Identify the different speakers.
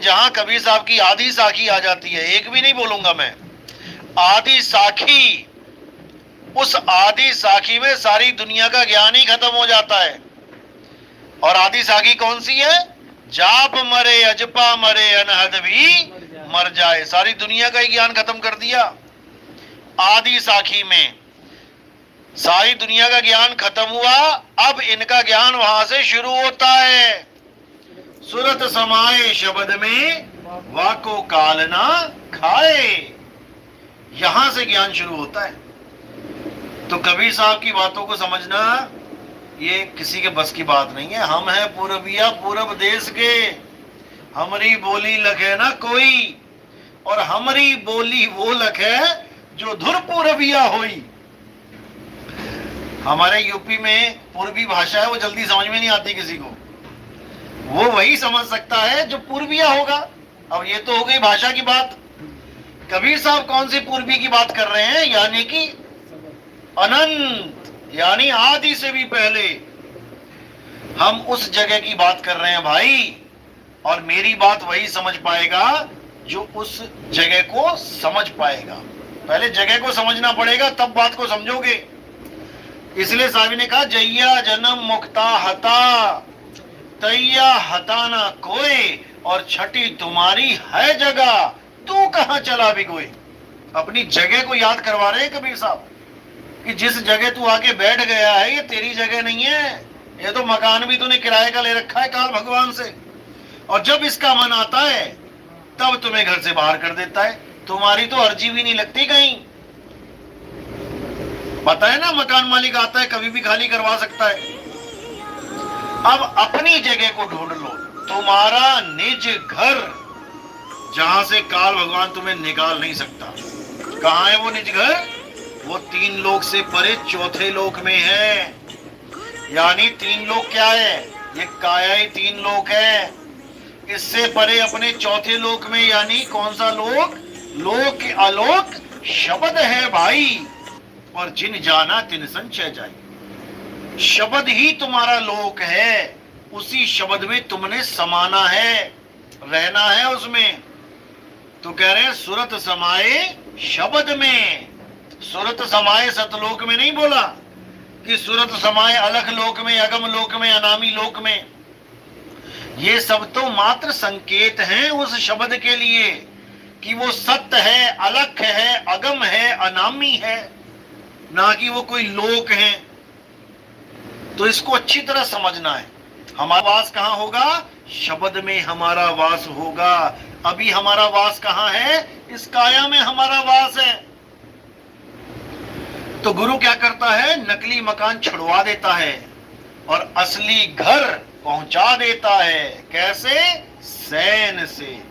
Speaker 1: जहां कबीर साहब की आधी साखी आ जाती है, एक भी नहीं बोलूंगा मैं, आधी साखी, उस आधी साखी में सारी दुनिया का ज्ञान ही खत्म हो जाता है। और आधी साखी कौन सी है? जाप मरे अजपा मरे अनहद भी मर जाए। सारी दुनिया का ही ज्ञान खत्म कर दिया आधी साखी में। सारी दुनिया का ज्ञान खत्म हुआ, अब इनका ज्ञान वहां से शुरू होता है। सुरत समाए शब्द में वाको काल ना खाए, यहां से ज्ञान शुरू होता है। तो कबीर साहब की बातों को समझना ये किसी के बस की बात नहीं है। हम हैं पूर्विया, पूर्व देश के, हमारी बोली लखे ना कोई, और हमारी बोली वो लखे जो धुर पूर्विया होई। हमारे यूपी में पूर्वी भाषा है, वो जल्दी समझ में नहीं आती किसी को, वो वही समझ सकता है जो पूर्विया होगा। अब ये तो हो गई भाषा की बात। कबीर साहब कौन सी पूर्वी की बात कर रहे हैं? यानी कि अनंत, यानी आदि से भी पहले हम उस जगह की बात कर रहे हैं भाई। और मेरी बात वही समझ पाएगा जो उस जगह को समझ पाएगा। पहले जगह को समझना पड़ेगा, तब बात को समझोगे। इसलिए साहब ने कहा जैया जन्म मुक्ता हता तैया हताना कोई, और छठी तुम्हारी है जगह तू कहां चला भी कोई। अपनी जगह को याद करवा रहे हैं कबीर साहब कि जिस जगह तू आके बैठ गया है ये तेरी जगह नहीं है, ये तो मकान भी तूने किराए का ले रखा है काल भगवान से। और जब इसका मन आता है तब तुम्हें घर से बाहर कर देता है। तुम्हारी तो अर्जी भी नहीं लगती कहीं। पता है ना, मकान मालिक आता है कभी भी खाली करवा सकता है। अब अपनी जगह को ढूंढ लो, तुम्हारा निज घर, जहां से काल भगवान तुम्हें निकाल नहीं सकता। कहां है वो निज घर? वो तीन लोक से परे चौथे लोक में है। यानी तीन लोक क्या है? ये काया ही तीन लोक है। इससे परे अपने चौथे लोक में, यानी कौन सा लोक? लोक आलोक शब्द है भाई। और जिन जाना तिन संचय जाए। शब्द ही तुम्हारा लोक है, उसी शब्द में तुमने समाना है, रहना है उसमें। तो कह रहे हैं सुरत समाए शब्द में। सुरत समाए सतलोक में नहीं बोला कि सुरत समाए अलख लोक में, अगम लोक में, अनामी लोक में। ये सब तो मात्र संकेत हैं उस शब्द के लिए कि वो सत्य है, अलख है, अगम है, अनामी है, ना कि वो कोई लोक है। तो इसको अच्छी तरह समझना है। हमारा वास कहां होगा? शब्द में हमारा वास होगा। अभी हमारा वास कहां है? इस काया में हमारा वास है। तो गुरु क्या करता है? नकली मकान छुड़वा देता है और असली घर पहुंचा देता है। कैसे? सैन से।